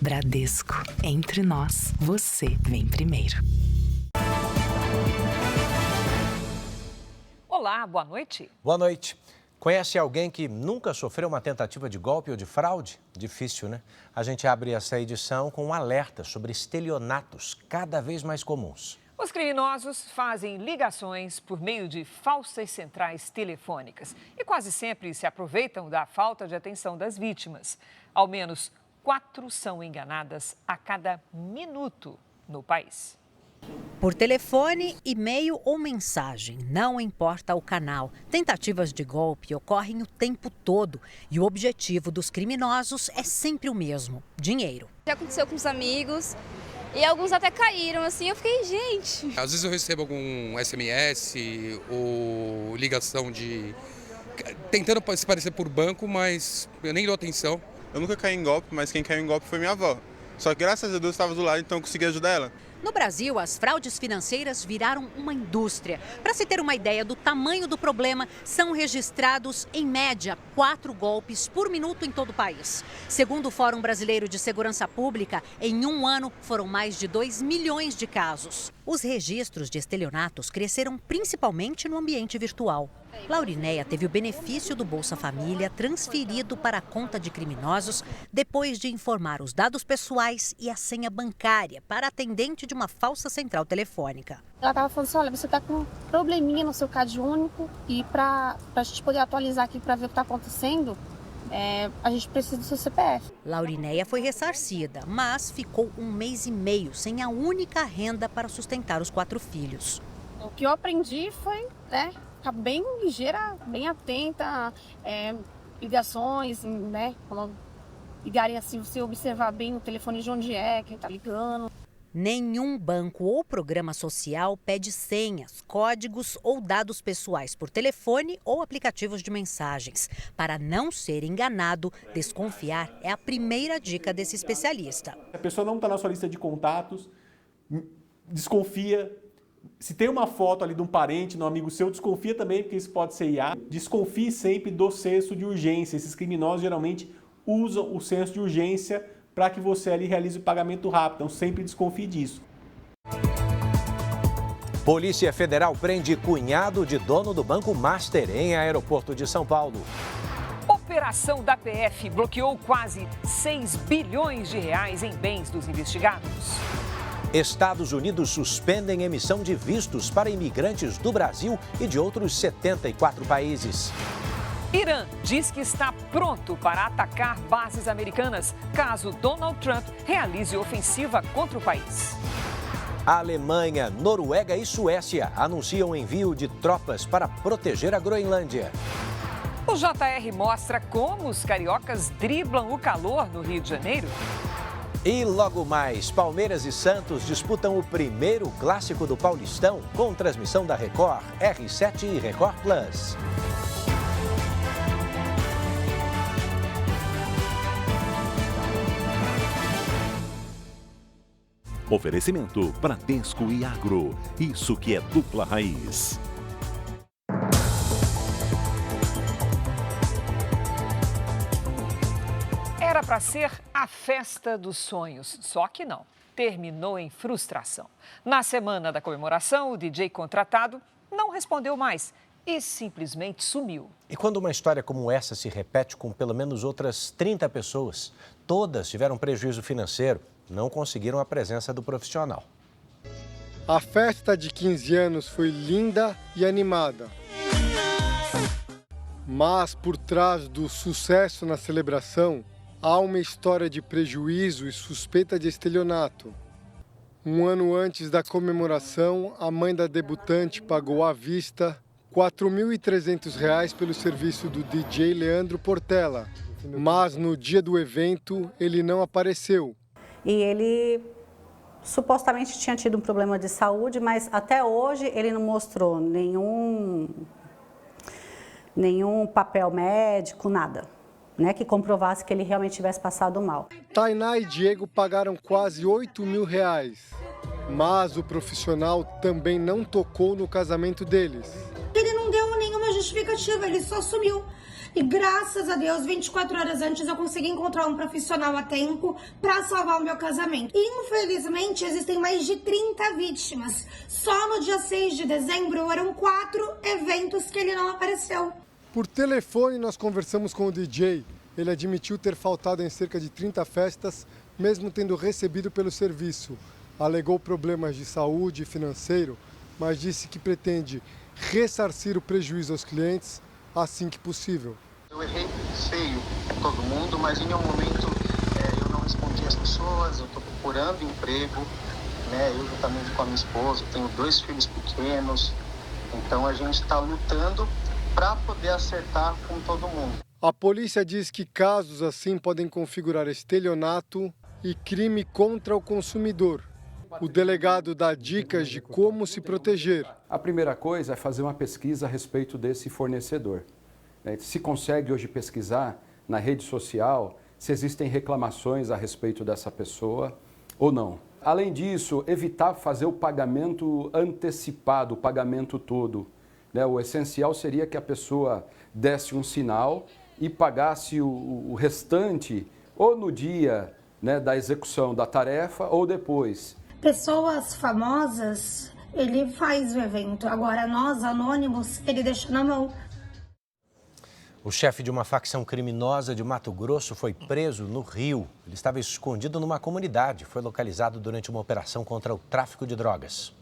Bradesco. Entre nós, você vem primeiro. Olá, boa noite. Boa noite. Conhece alguém que nunca sofreu uma tentativa de golpe ou de fraude? Difícil, né? A gente abre essa edição com um alerta sobre estelionatos cada vez mais comuns. Os criminosos fazem ligações por meio de falsas centrais telefônicas e quase sempre se aproveitam da falta de atenção das vítimas. Ao menos 4 são enganadas a cada minuto no país. Por telefone, e-mail ou mensagem, não importa o canal. Tentativas de golpe ocorrem o tempo todo e o objetivo dos criminosos é sempre o mesmo: dinheiro. Já aconteceu com os amigos e alguns até caíram, assim, eu fiquei, gente... Às vezes eu recebo algum SMS ou ligação tentando se parecer por banco, mas eu nem dou atenção. Eu nunca caí em golpe, mas quem caiu em golpe foi minha avó. Só que graças a Deus eu estava do lado, então eu consegui ajudar ela. No Brasil, as fraudes financeiras viraram uma indústria. Para se ter uma ideia do tamanho do problema, são registrados, em média, 4 golpes por minuto em todo o país. Segundo o Fórum Brasileiro de Segurança Pública, em um ano foram mais de 2 milhões de casos. Os registros de estelionatos cresceram principalmente no ambiente virtual. Laurinéia teve o benefício do Bolsa Família transferido para a conta de criminosos depois de informar os dados pessoais e a senha bancária para atendente de uma falsa central telefônica. Ela estava falando assim, olha, você está com um probleminha no seu CAD único e para a gente poder atualizar aqui para ver o que está acontecendo, a gente precisa do seu CPF. Laurinéia foi ressarcida, mas ficou 1 mês e meio sem a única renda para sustentar os 4 filhos. O que eu aprendi foi, ficar bem ligeira, bem atenta, ligações, quando ligarem assim, você observar bem o telefone de onde quem está ligando. Nenhum banco ou programa social pede senhas, códigos ou dados pessoais por telefone ou aplicativos de mensagens. Para não ser enganado, desconfiar é a primeira dica desse especialista. Se a pessoa não está na sua lista de contatos, desconfia. Se tem uma foto ali de um parente, de um amigo seu, desconfia também, porque isso pode ser IA. Desconfie sempre do senso de urgência. Esses criminosos geralmente usam o senso de urgência para que você ali realize o pagamento rápido. Então sempre desconfie disso. Polícia Federal prende cunhado de dono do Banco Master em aeroporto de São Paulo. Operação da PF bloqueou quase 6 bilhões de reais em bens dos investigados. Estados Unidos suspendem emissão de vistos para imigrantes do Brasil e de outros 74 países. Irã diz que está pronto para atacar bases americanas caso Donald Trump realize ofensiva contra o país. A Alemanha, Noruega e Suécia anunciam envio de tropas para proteger a Groenlândia. O JR mostra como os cariocas driblam o calor no Rio de Janeiro. E logo mais, Palmeiras e Santos disputam o primeiro clássico do Paulistão com transmissão da Record, R7 e Record Plus. Oferecimento Bradesco e Agro. Isso que é dupla raiz. Era para ser a festa dos sonhos, só que não. Terminou em frustração. Na semana da comemoração, o DJ contratado não respondeu mais e simplesmente sumiu. E quando uma história como essa se repete com pelo menos outras 30 pessoas, todas tiveram prejuízo financeiro, não conseguiram a presença do profissional. A festa de 15 anos foi linda e animada. Mas por trás do sucesso na celebração, há uma história de prejuízo e suspeita de estelionato. Um ano antes da comemoração, a mãe da debutante pagou à vista R$ 4.300 pelo serviço do DJ Leandro Portela. Mas no dia do evento, ele não apareceu. E ele supostamente tinha tido um problema de saúde, mas até hoje ele não mostrou nenhum papel médico, nada, né, que comprovasse que ele realmente tivesse passado mal. Tainá e Diego pagaram quase R$ 8.000, mas o profissional também não tocou no casamento deles. Ele não deu nenhuma justificativa, ele só sumiu. E graças a Deus, 24 horas antes eu consegui encontrar um profissional a tempo para salvar o meu casamento. Infelizmente, existem mais de 30 vítimas. Só no dia 6 de dezembro eram 4 eventos que ele não apareceu. Por telefone, nós conversamos com o DJ. Ele admitiu ter faltado em cerca de 30 festas, mesmo tendo recebido pelo serviço. Alegou problemas de saúde e financeiro, mas disse que pretende ressarcir o prejuízo aos clientes assim que possível. Eu errei feio com todo mundo, mas em nenhum momento eu não respondi às pessoas, eu estou procurando emprego, né? Eu juntamente com a minha esposa, tenho 2 filhos pequenos, então a gente está lutando para poder acertar com todo mundo. A polícia diz que casos assim podem configurar estelionato e crime contra o consumidor. O delegado dá dicas de como se proteger. A primeira coisa é fazer uma pesquisa a respeito desse fornecedor. Se consegue hoje pesquisar na rede social se existem reclamações a respeito dessa pessoa ou não. Além disso, evitar fazer o pagamento antecipado, o pagamento todo. O essencial seria que a pessoa desse um sinal e pagasse o restante ou no dia, da execução da tarefa ou depois. Pessoas famosas, ele faz o evento. Agora, nós, anônimos, ele deixa na mão. O chefe de uma facção criminosa de Mato Grosso foi preso no Rio. Ele estava escondido numa comunidade. Foi localizado durante uma operação contra o tráfico de drogas.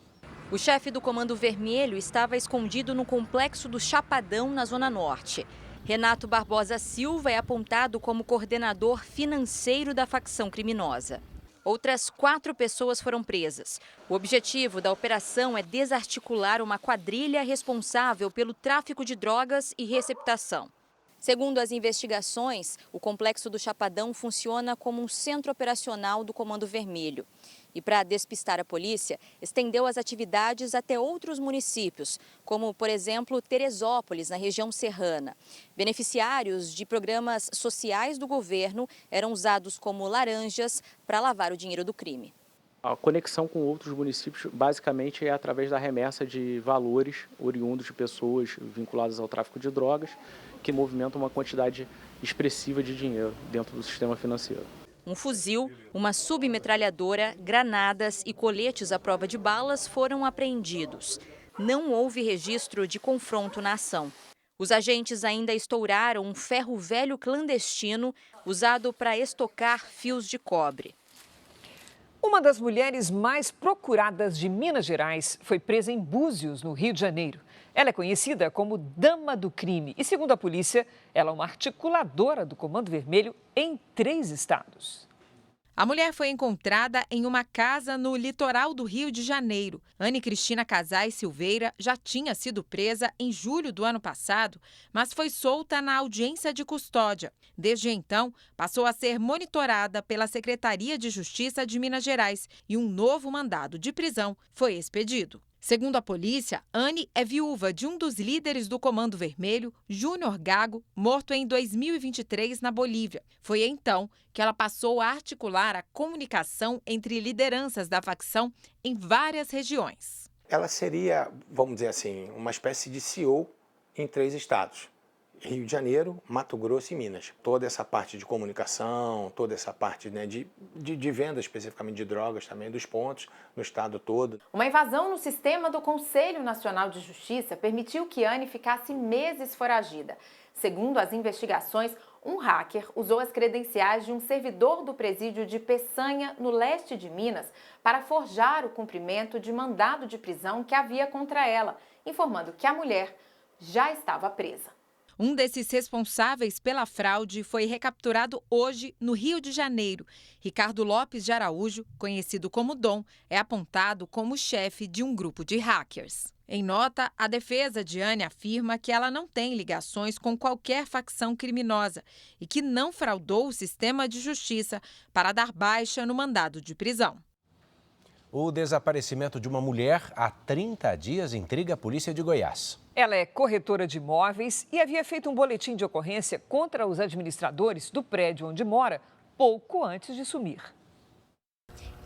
O chefe do Comando Vermelho estava escondido no complexo do Chapadão, na Zona Norte. Renato Barbosa Silva é apontado como coordenador financeiro da facção criminosa. Outras 4 pessoas foram presas. O objetivo da operação é desarticular uma quadrilha responsável pelo tráfico de drogas e receptação. Segundo as investigações, o complexo do Chapadão funciona como um centro operacional do Comando Vermelho. E para despistar a polícia, estendeu as atividades até outros municípios, como, por exemplo, Teresópolis, na região serrana. Beneficiários de programas sociais do governo eram usados como laranjas para lavar o dinheiro do crime. A conexão com outros municípios, basicamente, é através da remessa de valores oriundos de pessoas vinculadas ao tráfico de drogas, que movimentam uma quantidade expressiva de dinheiro dentro do sistema financeiro. Um fuzil, uma submetralhadora, granadas e coletes à prova de balas foram apreendidos. Não houve registro de confronto na ação. Os agentes ainda estouraram um ferro velho clandestino usado para estocar fios de cobre. Uma das mulheres mais procuradas de Minas Gerais foi presa em Búzios, no Rio de Janeiro. Ela é conhecida como Dama do Crime e, segundo a polícia, ela é uma articuladora do Comando Vermelho em 3 estados. A mulher foi encontrada em uma casa no litoral do Rio de Janeiro. Anne Cristina Casais Silveira já tinha sido presa em julho do ano passado, mas foi solta na audiência de custódia. Desde então, passou a ser monitorada pela Secretaria de Justiça de Minas Gerais e um novo mandado de prisão foi expedido. Segundo a polícia, Anne é viúva de um dos líderes do Comando Vermelho, Júnior Gago, morto em 2023 na Bolívia. Foi então que ela passou a articular a comunicação entre lideranças da facção em várias regiões. Ela seria, vamos dizer assim, uma espécie de CEO em 3 estados. Rio de Janeiro, Mato Grosso e Minas. Toda essa parte de comunicação, toda essa parte de venda especificamente de drogas também, dos pontos no estado todo. Uma invasão no sistema do Conselho Nacional de Justiça permitiu que Anne ficasse meses foragida. Segundo as investigações, um hacker usou as credenciais de um servidor do presídio de Peçanha, no leste de Minas, para forjar o cumprimento de mandado de prisão que havia contra ela, informando que a mulher já estava presa. Um desses responsáveis pela fraude foi recapturado hoje no Rio de Janeiro. Ricardo Lopes de Araújo, conhecido como Dom, é apontado como chefe de um grupo de hackers. Em nota, a defesa de Anne afirma que ela não tem ligações com qualquer facção criminosa e que não fraudou o sistema de justiça para dar baixa no mandado de prisão. O desaparecimento de uma mulher há 30 dias intriga a polícia de Goiás. Ela é corretora de imóveis e havia feito um boletim de ocorrência contra os administradores do prédio onde mora pouco antes de sumir.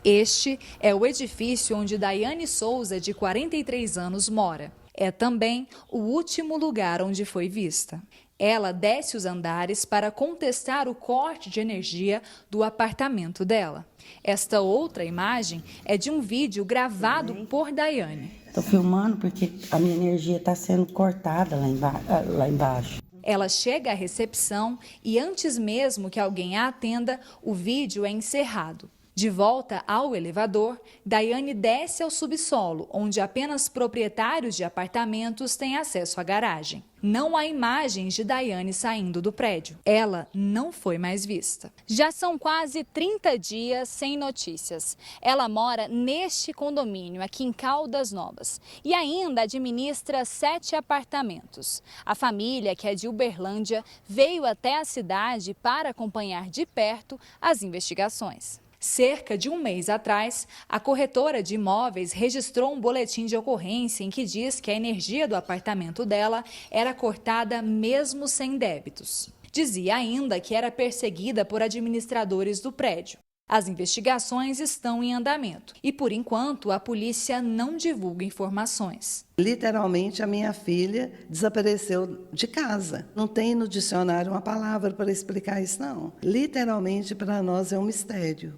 Este é o edifício onde Daiane Souza, de 43 anos, mora. É também o último lugar onde foi vista. Ela desce os andares para contestar o corte de energia do apartamento dela. Esta outra imagem é de um vídeo gravado por Daiane. Estou filmando porque a minha energia está sendo cortada lá embaixo. Ela chega à recepção e antes mesmo que alguém a atenda, o vídeo é encerrado. De volta ao elevador, Daiane desce ao subsolo, onde apenas proprietários de apartamentos têm acesso à garagem. Não há imagens de Daiane saindo do prédio. Ela não foi mais vista. Já são quase 30 dias sem notícias. Ela mora neste condomínio, aqui em Caldas Novas, e ainda administra 7 apartamentos. A família, que é de Uberlândia, veio até a cidade para acompanhar de perto as investigações. Cerca de um mês atrás, a corretora de imóveis registrou um boletim de ocorrência em que diz que a energia do apartamento dela era cortada mesmo sem débitos. Dizia ainda que era perseguida por administradores do prédio. As investigações estão em andamento e, por enquanto, a polícia não divulga informações. Literalmente, a minha filha desapareceu de casa. Não tem no dicionário uma palavra para explicar isso, não. Literalmente, para nós, é um mistério.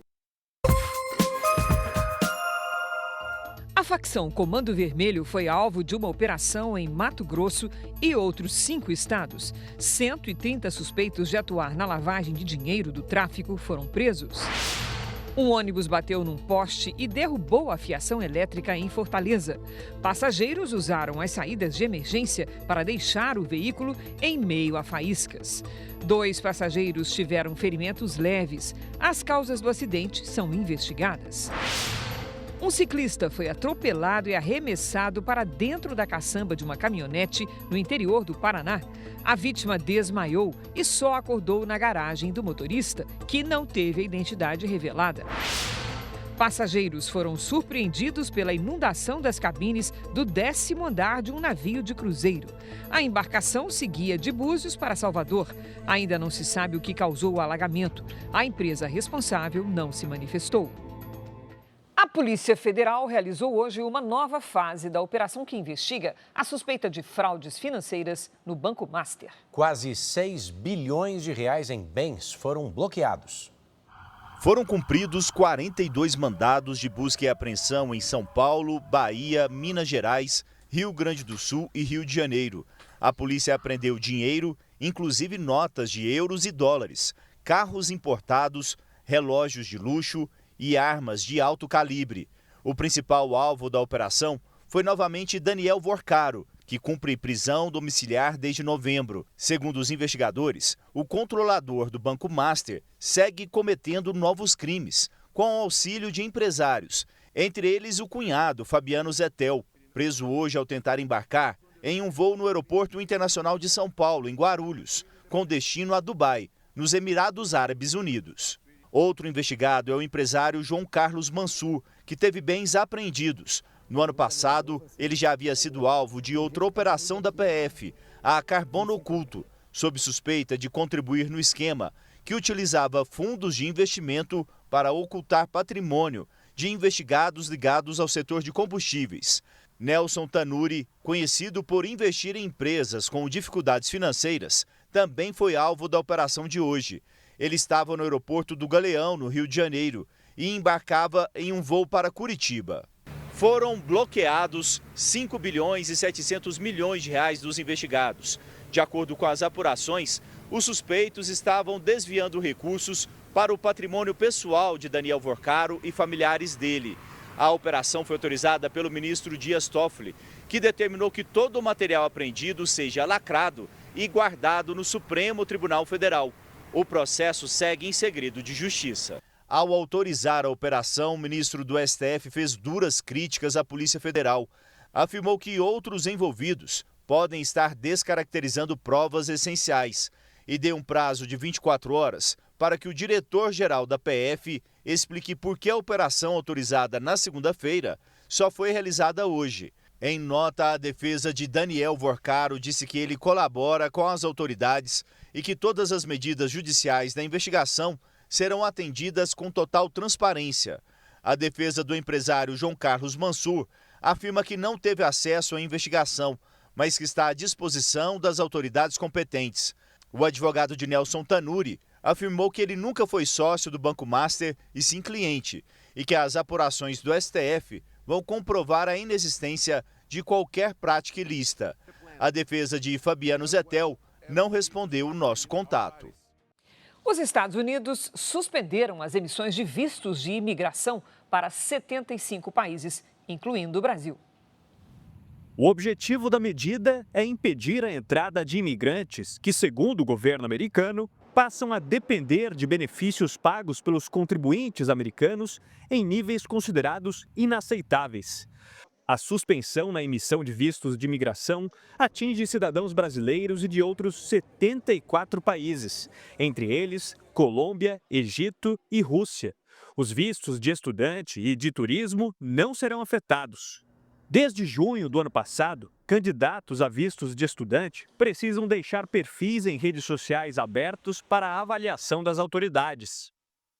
A facção Comando Vermelho foi alvo de uma operação em Mato Grosso e outros 5 estados. 130 suspeitos de atuar na lavagem de dinheiro do tráfico foram presos. Um ônibus bateu num poste e derrubou a fiação elétrica em Fortaleza. Passageiros usaram as saídas de emergência para deixar o veículo em meio a faíscas. 2 passageiros tiveram ferimentos leves. As causas do acidente são investigadas. Um ciclista foi atropelado e arremessado para dentro da caçamba de uma caminhonete no interior do Paraná. A vítima desmaiou e só acordou na garagem do motorista, que não teve a identidade revelada. Passageiros foram surpreendidos pela inundação das cabines do 10º andar de um navio de cruzeiro. A embarcação seguia de Búzios para Salvador. Ainda não se sabe o que causou o alagamento. A empresa responsável não se manifestou. A Polícia Federal realizou hoje uma nova fase da operação que investiga a suspeita de fraudes financeiras no Banco Master. Quase 6 bilhões de reais em bens foram bloqueados. Foram cumpridos 42 mandados de busca e apreensão em São Paulo, Bahia, Minas Gerais, Rio Grande do Sul e Rio de Janeiro. A polícia apreendeu dinheiro, inclusive notas de euros e dólares, carros importados, relógios de luxo e armas de alto calibre. O principal alvo da operação foi novamente Daniel Vorcaro, que cumpre prisão domiciliar desde novembro. Segundo os investigadores, o controlador do Banco Master segue cometendo novos crimes, com o auxílio de empresários, entre eles o cunhado, Fabiano Zetel, preso hoje ao tentar embarcar em um voo no Aeroporto Internacional de São Paulo, em Guarulhos, com destino a Dubai, nos Emirados Árabes Unidos. Outro investigado é o empresário João Carlos Mansur, que teve bens apreendidos. No ano passado, ele já havia sido alvo de outra operação da PF, a Carbono Oculto, sob suspeita de contribuir no esquema, que utilizava fundos de investimento para ocultar patrimônio de investigados ligados ao setor de combustíveis. Nelson Tanuri, conhecido por investir em empresas com dificuldades financeiras, também foi alvo da operação de hoje. Ele estava no aeroporto do Galeão, no Rio de Janeiro, e embarcava em um voo para Curitiba. Foram bloqueados 5 bilhões e 700 milhões de reais dos investigados. De acordo com as apurações, os suspeitos estavam desviando recursos para o patrimônio pessoal de Daniel Vorcaro e familiares dele. A operação foi autorizada pelo ministro Dias Toffoli, que determinou que todo o material apreendido seja lacrado e guardado no Supremo Tribunal Federal. O processo segue em segredo de justiça. Ao autorizar a operação, o ministro do STF fez duras críticas à Polícia Federal. Afirmou que outros envolvidos podem estar descaracterizando provas essenciais e deu um prazo de 24 horas para que o diretor-geral da PF explique por que a operação autorizada na segunda-feira só foi realizada hoje. Em nota, a defesa de Daniel Vorcaro disse que ele colabora com as autoridades e que todas as medidas judiciais da investigação serão atendidas com total transparência. A defesa do empresário João Carlos Mansur afirma que não teve acesso à investigação, mas que está à disposição das autoridades competentes. O advogado de Nelson Tanuri afirmou que ele nunca foi sócio do Banco Master e sim cliente, e que as apurações do STF vão comprovar a inexistência de qualquer prática ilícita. A defesa de Fabiano Zettel não respondeu o nosso contato. Os Estados Unidos suspenderam as emissões de vistos de imigração para 75 países, incluindo o Brasil. O objetivo da medida é impedir a entrada de imigrantes que, segundo o governo americano, passam a depender de benefícios pagos pelos contribuintes americanos em níveis considerados inaceitáveis. A suspensão na emissão de vistos de imigração atinge cidadãos brasileiros e de outros 74 países, entre eles Colômbia, Egito e Rússia. Os vistos de estudante e de turismo não serão afetados. Desde junho do ano passado, candidatos a vistos de estudante precisam deixar perfis em redes sociais abertos para a avaliação das autoridades.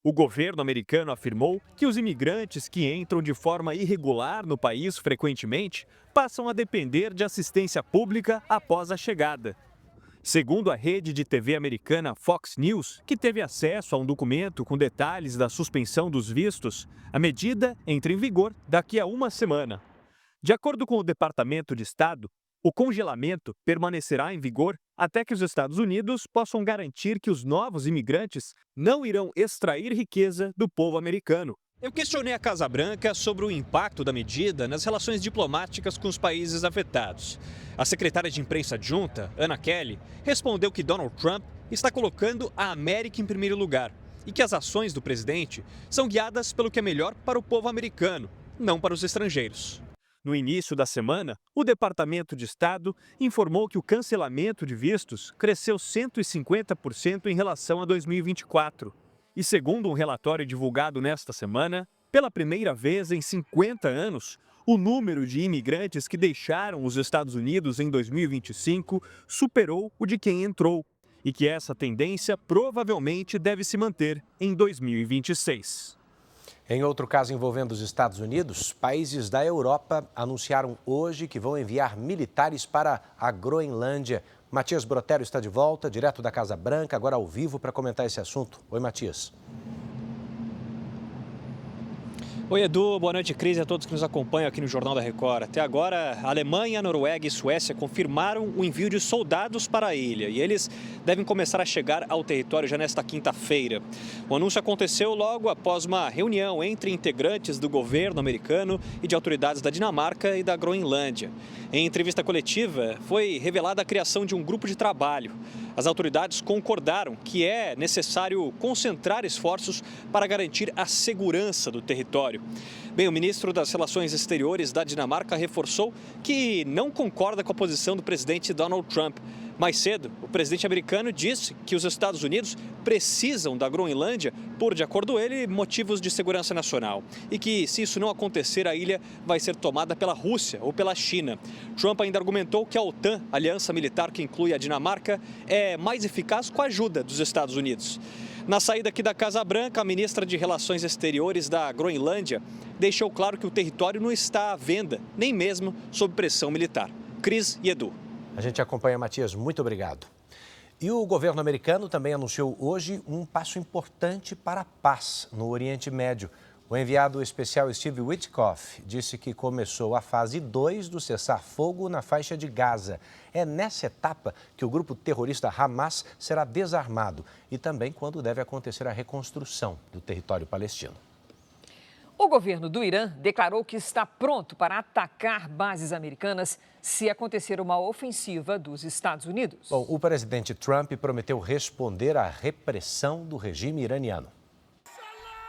O governo americano afirmou que os imigrantes que entram de forma irregular no país frequentemente passam a depender de assistência pública após a chegada. Segundo a rede de TV americana Fox News, que teve acesso a um documento com detalhes da suspensão dos vistos, a medida entra em vigor daqui a uma semana. De acordo com o Departamento de Estado, o congelamento permanecerá em vigor até que os Estados Unidos possam garantir que os novos imigrantes não irão extrair riqueza do povo americano. Eu questionei a Casa Branca sobre o impacto da medida nas relações diplomáticas com os países afetados. A secretária de imprensa adjunta, Anna Kelly, respondeu que Donald Trump está colocando a América em primeiro lugar e que as ações do presidente são guiadas pelo que é melhor para o povo americano, não para os estrangeiros. No início da semana, o Departamento de Estado informou que o cancelamento de vistos cresceu 150% em relação a 2024. E segundo um relatório divulgado nesta semana, pela primeira vez em 50 anos, o número de imigrantes que deixaram os Estados Unidos em 2025 superou o de quem entrou, e que essa tendência provavelmente deve se manter em 2026. Em outro caso envolvendo os Estados Unidos, países da Europa anunciaram hoje que vão enviar militares para a Groenlândia. Matias Brotero está de volta, direto da Casa Branca, agora ao vivo para comentar esse assunto. Oi, Matias. Oi, Edu. Boa noite, Cris, e a todos que nos acompanham aqui no Jornal da Record. Até agora, a Alemanha, Noruega e Suécia confirmaram o envio de soldados para a ilha e eles devem começar a chegar ao território já nesta quinta-feira. O anúncio aconteceu logo após uma reunião entre integrantes do governo americano e de autoridades da Dinamarca e da Groenlândia. Em entrevista coletiva, foi revelada a criação de um grupo de trabalho. As autoridades concordaram que é necessário concentrar esforços para garantir a segurança do território. Bem, o ministro das Relações Exteriores da Dinamarca reforçou que não concorda com a posição do presidente Donald Trump. Mais cedo, o presidente americano disse que os Estados Unidos precisam da Groenlândia por, de acordo com ele, motivos de segurança nacional. E que, se isso não acontecer, a ilha vai ser tomada pela Rússia ou pela China. Trump ainda argumentou que a OTAN, aliança militar que inclui a Dinamarca, é mais eficaz com a ajuda dos Estados Unidos. Na saída aqui da Casa Branca, a ministra de Relações Exteriores da Groenlândia deixou claro que o território não está à venda, nem mesmo sob pressão militar. Cris e Edu. A gente acompanha, Matias. Muito obrigado. E o governo americano também anunciou hoje um passo importante para a paz no Oriente Médio. O enviado especial Steve Witkoff disse que começou a fase 2 do cessar-fogo na faixa de Gaza. É nessa etapa que o grupo terrorista Hamas será desarmado e também quando deve acontecer a reconstrução do território palestino. O governo do Irã declarou que está pronto para atacar bases americanas se acontecer uma ofensiva dos Estados Unidos. Bom, o presidente Trump prometeu responder à repressão do regime iraniano.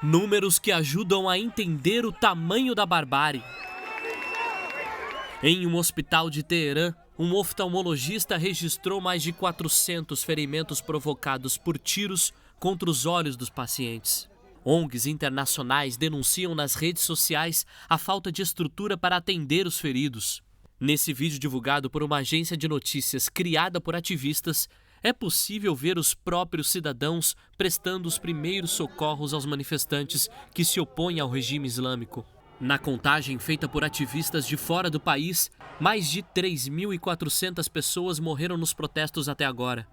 Números que ajudam a entender o tamanho da barbárie. Em um hospital de Teherã, um oftalmologista registrou mais de 400 ferimentos provocados por tiros contra os olhos dos pacientes. ONGs internacionais denunciam nas redes sociais a falta de estrutura para atender os feridos. Nesse vídeo divulgado por uma agência de notícias criada por ativistas, é possível ver os próprios cidadãos prestando os primeiros socorros aos manifestantes que se opõem ao regime islâmico. Na contagem feita por ativistas de fora do país, mais de 3.400 pessoas morreram nos protestos até agora.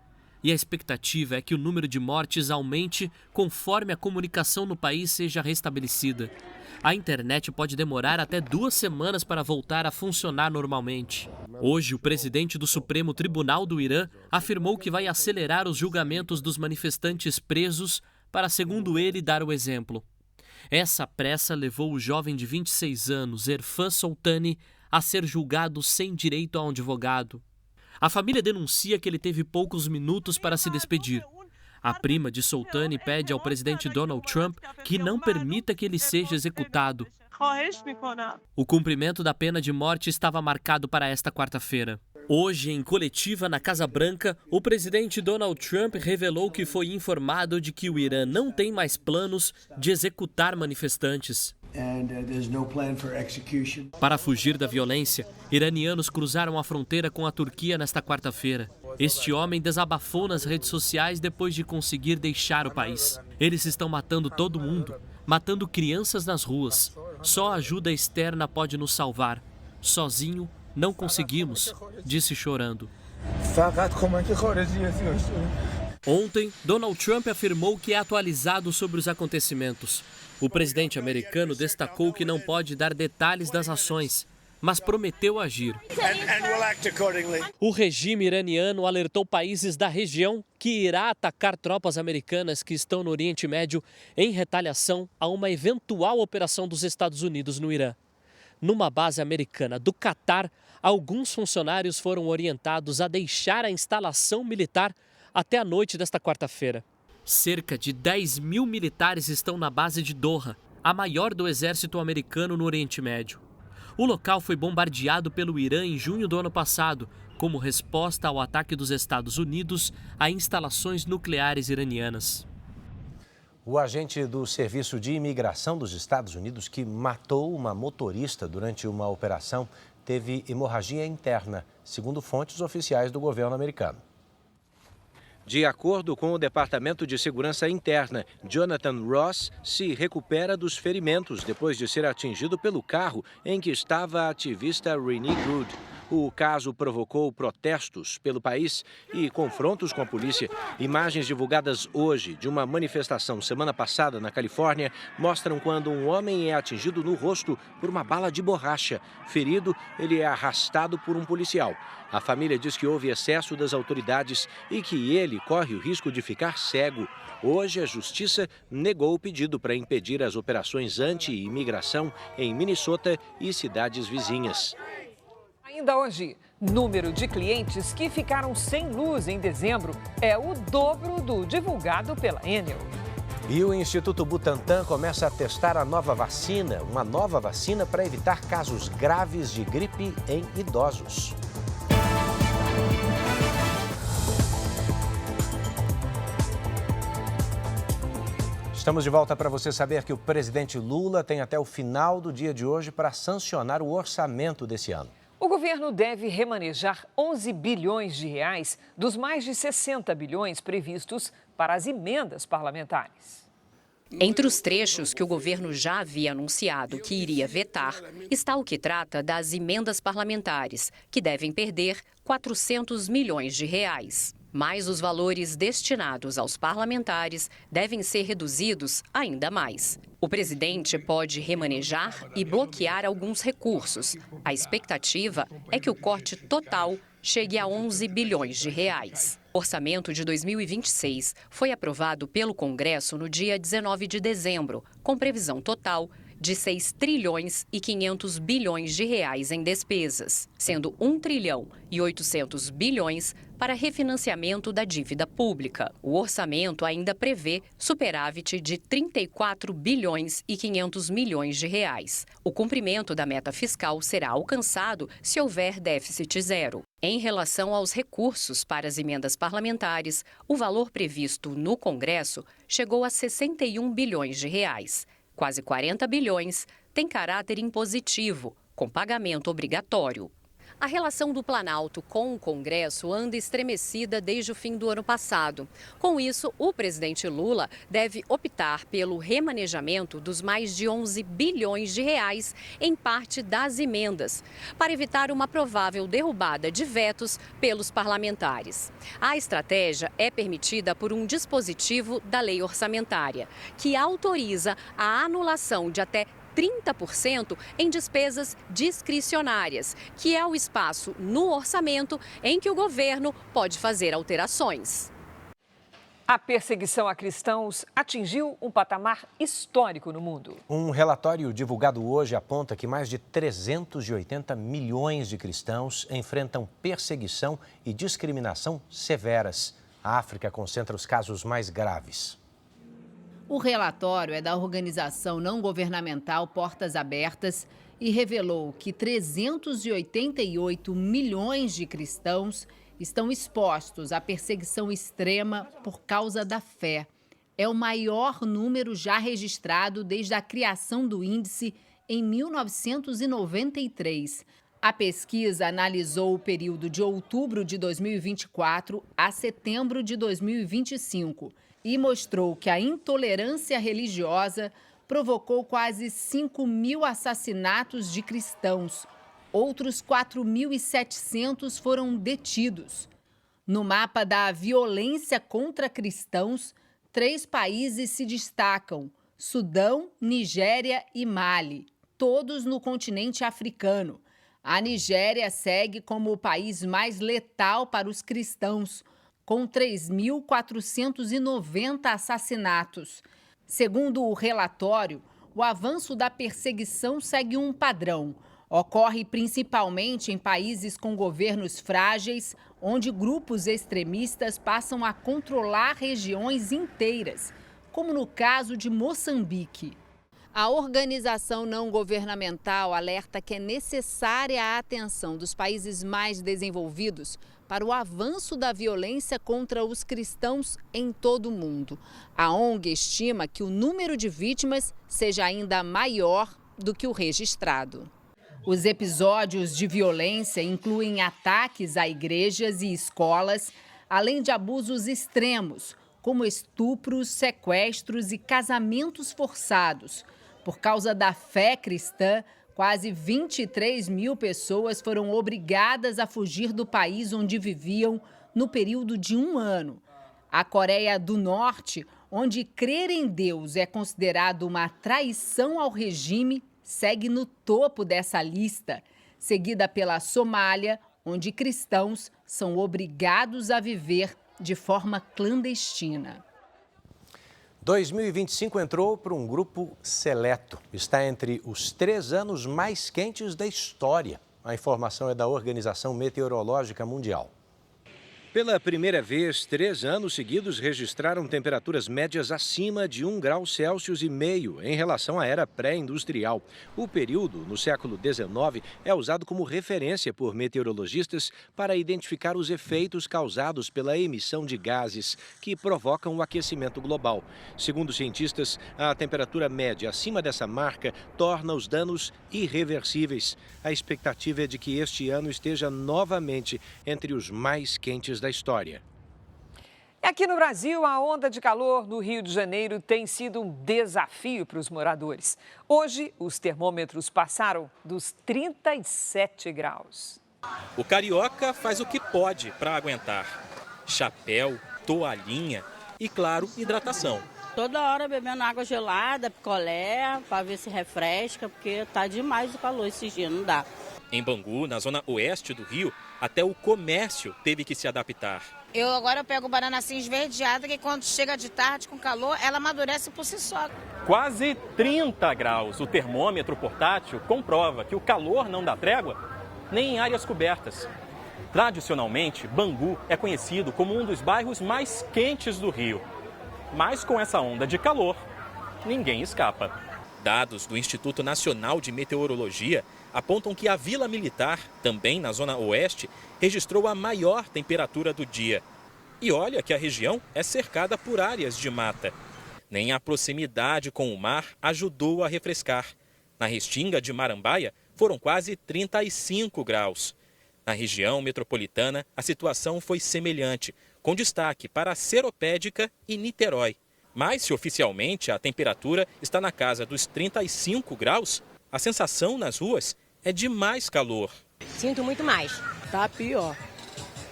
E a expectativa é que o número de mortes aumente conforme a comunicação no país seja restabelecida. A internet pode demorar até 2 semanas para voltar a funcionar normalmente. Hoje, o presidente do Supremo Tribunal do Irã afirmou que vai acelerar os julgamentos dos manifestantes presos para, segundo ele, dar o exemplo. Essa pressa levou o jovem de 26 anos, Erfan Soltani, a ser julgado sem direito a um advogado. A família denuncia que ele teve poucos minutos para se despedir. A prima de Soltani pede ao presidente Donald Trump que não permita que ele seja executado. O cumprimento da pena de morte estava marcado para esta quarta-feira. Hoje, em coletiva na Casa Branca, o presidente Donald Trump revelou que foi informado de que o Irã não tem mais planos de executar manifestantes. Para fugir da violência, iranianos cruzaram a fronteira com a Turquia nesta quarta-feira. Este homem desabafou nas redes sociais depois de conseguir deixar o país. Eles estão matando todo mundo, matando crianças nas ruas. Só a ajuda externa pode nos salvar. Sozinho, não conseguimos, disse chorando. Ontem, Donald Trump afirmou que é atualizado sobre os acontecimentos. O presidente americano destacou que não pode dar detalhes das ações, mas prometeu agir. O regime iraniano alertou países da região que irá atacar tropas americanas que estão no Oriente Médio em retaliação a uma eventual operação dos Estados Unidos no Irã. Numa base americana do Catar, alguns funcionários foram orientados a deixar a instalação militar até a noite desta quarta-feira. Cerca de 10.000 militares estão na base de Doha, a maior do exército americano no Oriente Médio. O local foi bombardeado pelo Irã em junho do ano passado, como resposta ao ataque dos Estados Unidos a instalações nucleares iranianas. O agente do Serviço de Imigração dos Estados Unidos que matou uma motorista durante uma operação teve hemorragia interna, segundo fontes oficiais do governo americano. De acordo com o Departamento de Segurança Interna, Jonathan Ross se recupera dos ferimentos depois de ser atingido pelo carro em que estava a ativista Renee Good. O caso provocou protestos pelo país e confrontos com a polícia. Imagens divulgadas hoje de uma manifestação semana passada na Califórnia mostram quando um homem é atingido no rosto por uma bala de borracha. Ferido, ele é arrastado por um policial. A família diz que houve excesso das autoridades e que ele corre o risco de ficar cego. Hoje, a Justiça negou o pedido para impedir as operações anti-imigração em Minnesota e cidades vizinhas. Ainda hoje, número de clientes que ficaram sem luz em dezembro é o dobro do divulgado pela Enel. E o Instituto Butantan começa a testar a nova vacina, uma nova vacina para evitar casos graves de gripe em idosos. Estamos de volta para você saber que o presidente Lula tem até o final do dia de hoje para sancionar o orçamento desse ano. O governo deve remanejar 11 bilhões de reais dos mais de 60 bilhões previstos para as emendas parlamentares. Entre os trechos que o governo já havia anunciado que iria vetar, está o que trata das emendas parlamentares, que devem perder 400 milhões de reais. Mas os valores destinados aos parlamentares devem ser reduzidos ainda mais. O presidente pode remanejar e bloquear alguns recursos. A expectativa é que o corte total chegue a 11 bilhões de reais. O orçamento de 2026 foi aprovado pelo Congresso no dia 19 de dezembro, com previsão total de 6 trilhões e 500 bilhões de reais em despesas, sendo 1 trilhão e 800 bilhões para refinanciamento da dívida pública. O orçamento ainda prevê superávit de 34 bilhões e 500 milhões de reais. O cumprimento da meta fiscal será alcançado se houver déficit zero. Em relação aos recursos para as emendas parlamentares, o valor previsto no Congresso chegou a 61 bilhões de reais. Quase 40 bilhões têm caráter impositivo, com pagamento obrigatório. A relação do Planalto com o Congresso anda estremecida desde o fim do ano passado. Com isso, o presidente Lula deve optar pelo remanejamento dos mais de 11 bilhões de reais em parte das emendas, para evitar uma provável derrubada de vetos pelos parlamentares. A estratégia é permitida por um dispositivo da lei orçamentária, que autoriza a anulação de até 30% em despesas discricionárias, que é o espaço no orçamento em que o governo pode fazer alterações. A perseguição a cristãos atingiu um patamar histórico no mundo. Um relatório divulgado hoje aponta que mais de 380 milhões de cristãos enfrentam perseguição e discriminação severas. A África concentra os casos mais graves. O relatório é da organização não governamental Portas Abertas e revelou que 388 milhões de cristãos estão expostos à perseguição extrema por causa da fé. É o maior número já registrado desde a criação do índice em 1993. A pesquisa analisou o período de outubro de 2024 a setembro de 2025 e mostrou que a intolerância religiosa provocou quase 5.000 assassinatos de cristãos. Outros 4.700 foram detidos. No mapa da violência contra cristãos, 3 países se destacam: Sudão, Nigéria e Mali, todos no continente africano. A Nigéria segue como o país mais letal para os cristãos, com 3.490 assassinatos. Segundo o relatório, o avanço da perseguição segue um padrão. Ocorre principalmente em países com governos frágeis, onde grupos extremistas passam a controlar regiões inteiras, como no caso de Moçambique. A organização não governamental alerta que é necessária a atenção dos países mais desenvolvidos para o avanço da violência contra os cristãos em todo o mundo. A ONG estima que o número de vítimas seja ainda maior do que o registrado. Os episódios de violência incluem ataques a igrejas e escolas, além de abusos extremos, como estupros, sequestros e casamentos forçados. Por causa da fé cristã, quase 23.000 pessoas foram obrigadas a fugir do país onde viviam no período de 1 ano. A Coreia do Norte, onde crer em Deus é considerado uma traição ao regime, segue no topo dessa lista, seguida pela Somália, onde cristãos são obrigados a viver de forma clandestina. 2025 entrou para um grupo seleto. Está entre os 3 anos mais quentes da história. A informação é da Organização Meteorológica Mundial. Pela primeira vez, 3 anos seguidos registraram temperaturas médias acima de 1,5 graus em relação à era pré-industrial. O período, no século XIX, é usado como referência por meteorologistas para identificar os efeitos causados pela emissão de gases que provocam o aquecimento global. Segundo cientistas, a temperatura média acima dessa marca torna os danos irreversíveis. A expectativa é de que este ano esteja novamente entre os mais quentes da história. Aqui no Brasil, a onda de calor no Rio de Janeiro tem sido um desafio para os moradores. Hoje, os termômetros passaram dos 37 graus. O carioca faz o que pode para aguentar. Chapéu, toalhinha e, claro, hidratação. Toda hora bebendo água gelada, picolé, para ver se refresca, porque tá demais o calor esses dias, não dá. Em Bangu, na zona oeste do Rio, até o comércio teve que se adaptar. Eu agora pego banana assim esverdeada, que quando chega de tarde com calor, ela amadurece por si só. Quase 30 graus. O termômetro portátil comprova que o calor não dá trégua nem em áreas cobertas. Tradicionalmente, Bangu é conhecido como um dos bairros mais quentes do Rio. Mas com essa onda de calor, ninguém escapa. Dados do Instituto Nacional de Meteorologia apontam que a Vila Militar, também na zona oeste, registrou a maior temperatura do dia. E olha que a região é cercada por áreas de mata. Nem a proximidade com o mar ajudou a refrescar. Na Restinga de Marambaia, foram quase 35 graus. Na região metropolitana, a situação foi semelhante, com destaque para a Seropédica e Niterói. Mas se oficialmente a temperatura está na casa dos 35 graus, a sensação nas ruas é de mais calor. Sinto muito mais. Tá pior.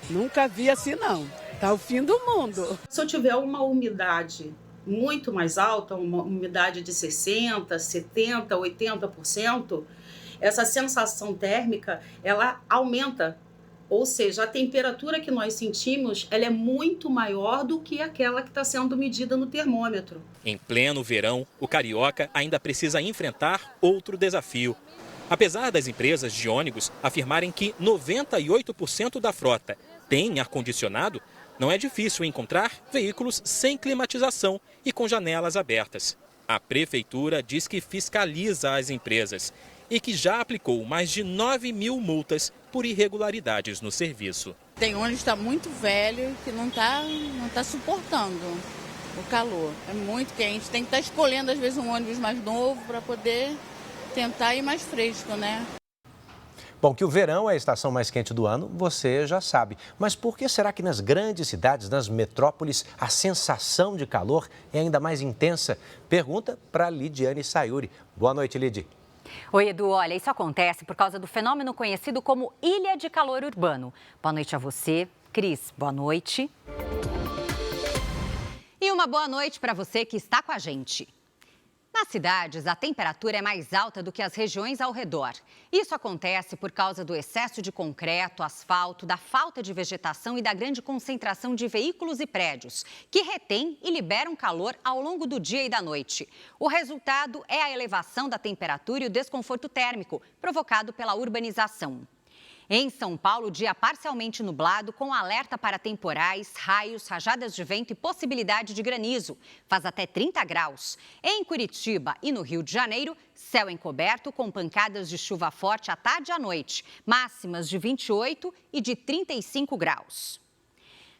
Nunca vi assim não. Tá o fim do mundo. Se eu tiver uma umidade muito mais alta, uma umidade de 60%, 70%, 80%, essa sensação térmica, ela aumenta. Ou seja, a temperatura que nós sentimos, ela é muito maior do que aquela que está sendo medida no termômetro. Em pleno verão, o carioca ainda precisa enfrentar outro desafio. Apesar das empresas de ônibus afirmarem que 98% da frota tem ar-condicionado, não é difícil encontrar veículos sem climatização e com janelas abertas. A prefeitura diz que fiscaliza as empresas e que já aplicou mais de 9 mil multas por irregularidades no serviço. Tem ônibus que está muito velho que não tá suportando o calor. É muito quente. Tem que estar escolhendo, às vezes, um ônibus mais novo para poder tentar ir mais fresco, né? Bom, que o verão é a estação mais quente do ano, você já sabe. Mas por que será que nas grandes cidades, nas metrópoles, a sensação de calor é ainda mais intensa? Pergunta para Lidiane Sayuri. Boa noite, Lidi. Oi, Edu. Olha, isso acontece por causa do fenômeno conhecido como ilha de calor urbano. Boa noite a você. Cris, boa noite. E uma boa noite para você que está com a gente. Nas cidades, a temperatura é mais alta do que as regiões ao redor. Isso acontece por causa do excesso de concreto, asfalto, da falta de vegetação e da grande concentração de veículos e prédios, que retêm e liberam calor ao longo do dia e da noite. O resultado é a elevação da temperatura e o desconforto térmico, provocado pela urbanização. Em São Paulo, dia parcialmente nublado, com alerta para temporais, raios, rajadas de vento e possibilidade de granizo. Faz até 30 graus. Em Curitiba e no Rio de Janeiro, céu encoberto com pancadas de chuva forte à tarde e à noite. Máximas de 28 e de 35 graus.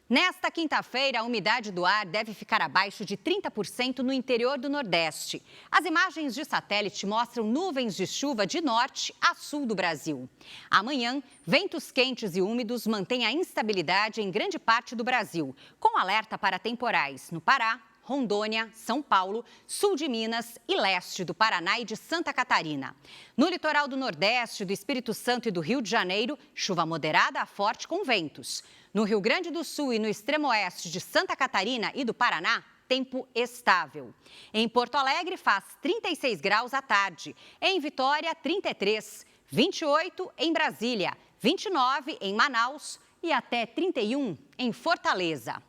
Nesta quinta-feira, a umidade do ar deve ficar abaixo de 30% no interior do Nordeste. As imagens de satélite mostram nuvens de chuva de norte a sul do Brasil. Amanhã, ventos quentes e úmidos mantêm a instabilidade em grande parte do Brasil, com alerta para temporais no Pará, Rondônia, São Paulo, sul de Minas e leste do Paraná e de Santa Catarina. No litoral do Nordeste, do Espírito Santo e do Rio de Janeiro, chuva moderada a forte com ventos. No Rio Grande do Sul e no extremo oeste de Santa Catarina e do Paraná, tempo estável. Em Porto Alegre, faz 36 graus à tarde. Em Vitória, 33. 28 em Brasília, 29 em Manaus e até 31 em Fortaleza.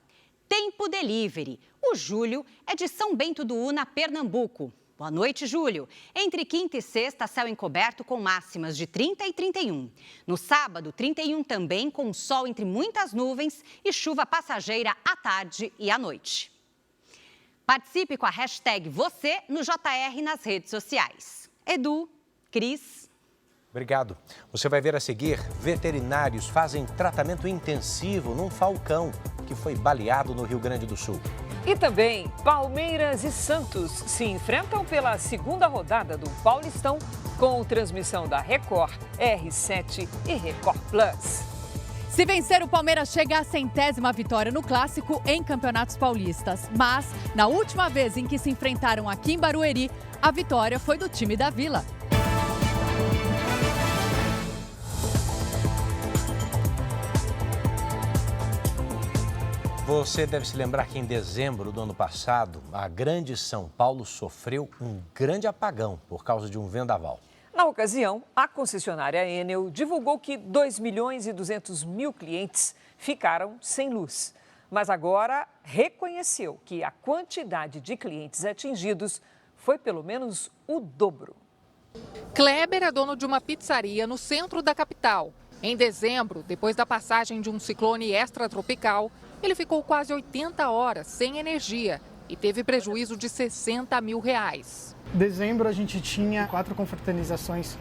Tempo delivery. O Júlio é de São Bento do Una, Pernambuco. Boa noite, Júlio. Entre quinta e sexta, céu encoberto com máximas de 30 e 31. No sábado, 31 também, com sol entre muitas nuvens e chuva passageira à tarde e à noite. Participe com a hashtag você no JR nas redes sociais. Edu, Cris. Obrigado. Você vai ver a seguir, veterinários fazem tratamento intensivo num falcão que foi baleado no Rio Grande do Sul. E também, Palmeiras e Santos se enfrentam pela segunda rodada do Paulistão com transmissão da Record, R7 e Record Plus. Se vencer, o Palmeiras chega à 100ª vitória no Clássico em Campeonatos Paulistas. Mas, na última vez em que se enfrentaram aqui em Barueri, a vitória foi do time da Vila. Você deve se lembrar que em dezembro do ano passado, a Grande São Paulo sofreu um grande apagão por causa de um vendaval. Na ocasião, a concessionária Enel divulgou que 2.200.000 clientes ficaram sem luz. Mas agora reconheceu que a quantidade de clientes atingidos foi pelo menos o dobro. Kleber é dono de uma pizzaria no centro da capital. Em dezembro, depois da passagem de um ciclone extratropical, ele ficou quase 80 horas sem energia e teve prejuízo de R$60 mil. Em dezembro a gente tinha 4 confraternizações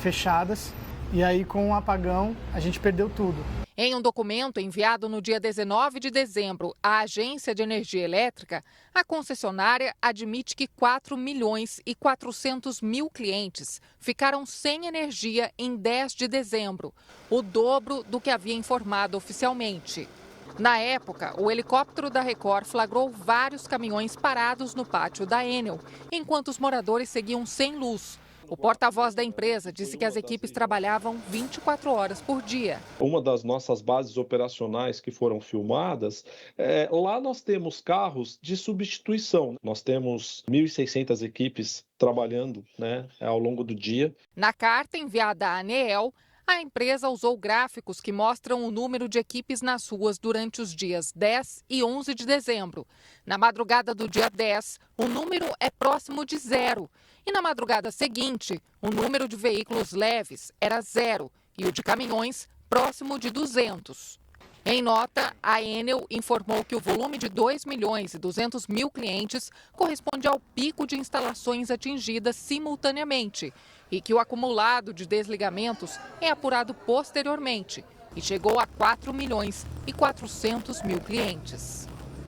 fechadas E aí, com o apagão, a gente perdeu tudo. Em um documento enviado no dia 19 de dezembro à Agência de Energia Elétrica, a concessionária admite que 4.400.000 clientes ficaram sem energia em 10 de dezembro, o dobro do que havia informado oficialmente. Na época, o helicóptero da Record flagrou vários caminhões parados no pátio da Enel, enquanto os moradores seguiam sem luz. O porta-voz da empresa disse que as equipes trabalhavam 24 horas por dia. Uma das nossas bases operacionais que foram filmadas, lá nós temos carros de substituição. Nós temos 1.600 equipes trabalhando, ao longo do dia. Na carta enviada à ANEEL, a empresa usou gráficos que mostram o número de equipes nas ruas durante os dias 10 e 11 de dezembro. Na madrugada do dia 10, o número é próximo de 0. E na madrugada seguinte, o número de veículos leves era 0 e o de caminhões próximo de 200. Em nota, a Enel informou que o volume de 2.200.000 clientes corresponde ao pico de instalações atingidas simultaneamente e que o acumulado de desligamentos é apurado posteriormente e chegou a 4.400.000 clientes.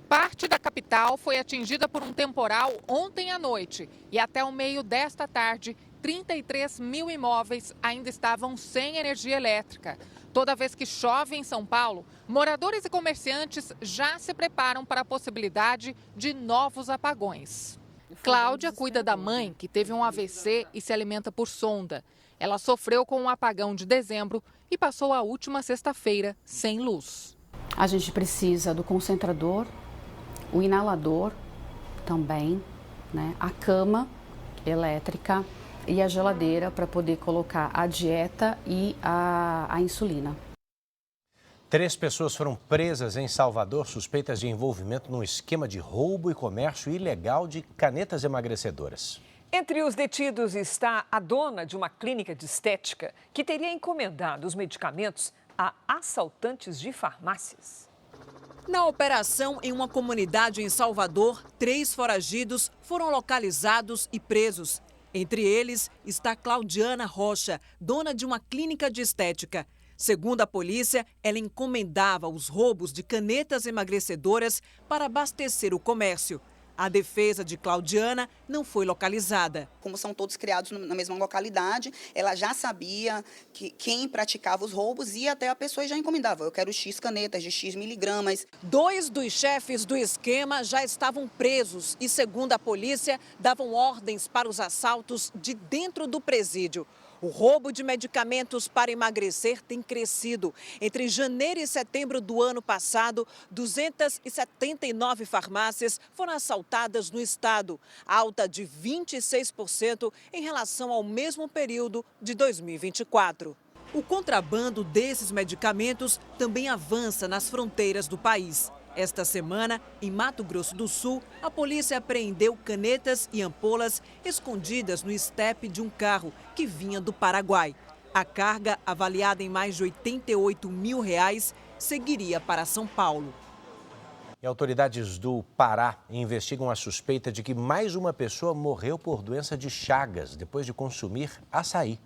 Parte da capital foi atingida por um temporal ontem à noite e até o meio desta tarde, 33.000 imóveis ainda estavam sem energia elétrica. Toda vez que chove em São Paulo, moradores e comerciantes já se preparam para a possibilidade de novos apagões. Cláudia cuida da mãe, que teve um AVC e se alimenta por sonda. Ela sofreu com um apagão de dezembro e passou a última sexta-feira sem luz. A gente precisa do concentrador, o inalador também, a cama elétrica e a geladeira para poder colocar a dieta e a insulina. 3 pessoas foram presas em Salvador suspeitas de envolvimento num esquema de roubo e comércio ilegal de canetas emagrecedoras. Entre os detidos está a dona de uma clínica de estética que teria encomendado os medicamentos a assaltantes de farmácias. Na operação em uma comunidade em Salvador, 3 foragidos foram localizados e presos. Entre eles está Claudiana Rocha, dona de uma clínica de estética. Segundo a polícia, ela encomendava os roubos de canetas emagrecedoras para abastecer o comércio. A defesa de Claudiana não foi localizada. Como são todos criados na mesma localidade, ela já sabia quem praticava os roubos e até a pessoa já encomendava. Eu quero X canetas de X miligramas. 2 dos chefes do esquema já estavam presos e, segundo a polícia, davam ordens para os assaltos de dentro do presídio. O roubo de medicamentos para emagrecer tem crescido. Entre janeiro e setembro do ano passado, 279 farmácias foram assaltadas no estado, alta de 26% em relação ao mesmo período de 2024. O contrabando desses medicamentos também avança nas fronteiras do país. Esta semana, em Mato Grosso do Sul, a polícia apreendeu canetas e ampolas escondidas no estepe de um carro que vinha do Paraguai. A carga, avaliada em mais de R$88 mil, seguiria para São Paulo. E autoridades do Pará investigam a suspeita de que mais uma pessoa morreu por doença de Chagas depois de consumir açaí.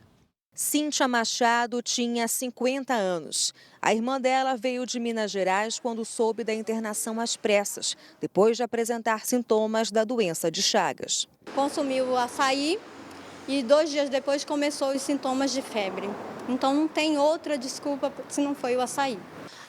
Cíntia Machado tinha 50 anos. A irmã dela veio de Minas Gerais quando soube da internação às pressas, depois de apresentar sintomas da doença de Chagas. Consumiu o açaí e 2 dias depois começou os sintomas de febre. Então não tem outra desculpa se não foi o açaí.